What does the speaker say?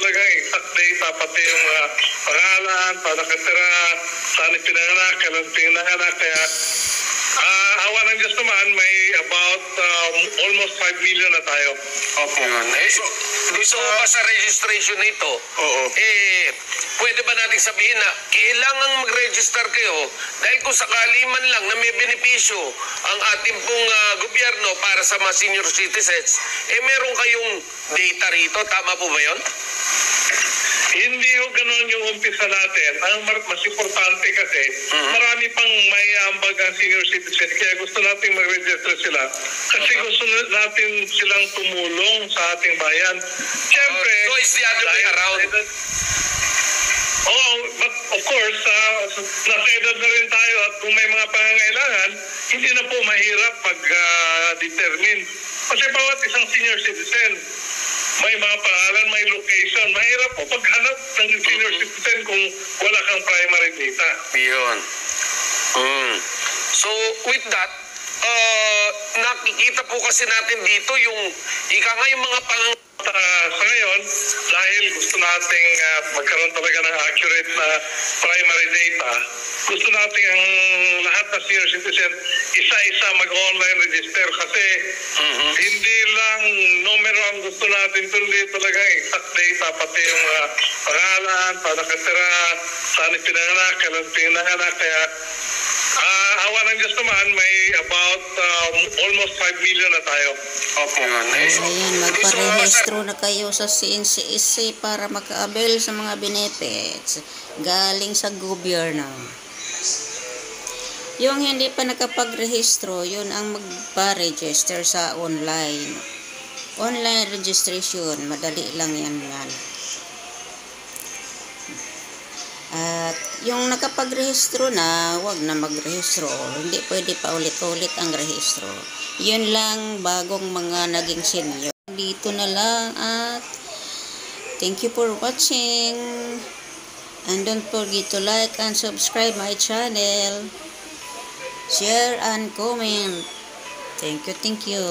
talagang exact data, pati yung pangalan, paano nakatira, saan pinanganak, kailan pinanganak. Kaya awa ng Diyos naman, may about almost 5 million na tayo. Opo. Dito ba sa registration nito? Oo. Pwede ba natin sabihin na kailangan mag-register kayo dahil kung sakali man lang na may benepisyo ang ating pong gobyerno para sa mga senior citizens, meron kayong data rito. Tama po ba yun? Hindi ho ganun yung umpisa natin. Ang mas importante kasi, marami pang may ambag ang senior citizen. Kaya gusto natin mag-register sila. Kasi gusto natin silang tumulong sa ating bayan. Siyempre, So it's the other way around. But of course, nasa edad na rin tayo at kung may mga pangangailangan, hindi na po mahirap mag-determine. Kasi bawat isang senior citizen, may mga pangalan, may location. Mahirap po paghanap ng senior citizen kung wala kang primary data. Yun. So, with that, nakikita po kasi natin dito yung yung mga Sa ngayon, dahil gusto nating magkaroon talaga ng accurate na primary data, gusto natin ang lahat na senior citizen isa-isa mag-online register kasi hindi lang numero ang gusto natin, kundi talaga exact data, pati yung pangalan, paano nakatira, saan pinanganak, kailan pinanganak. Kaya awa ng Diyos naman, may about almost 5 million na tayo. Opo. Ayan, magparehistro na kayo sa CNCSC para maka-avail sa mga benefits galing sa gobyerno. Yung hindi pa nakapagrehistro, yun ang magpa-register sa online. Online registration, madali lang yan. At yung nakapagrehistro na, wag na magrehistro. Hindi pwede pa ulit-ulit ang rehistro. Yun lang bagong mga naging senior. Dito na lang at thank you for watching. And don't forget to like and subscribe my channel. Share and comment. Thank you.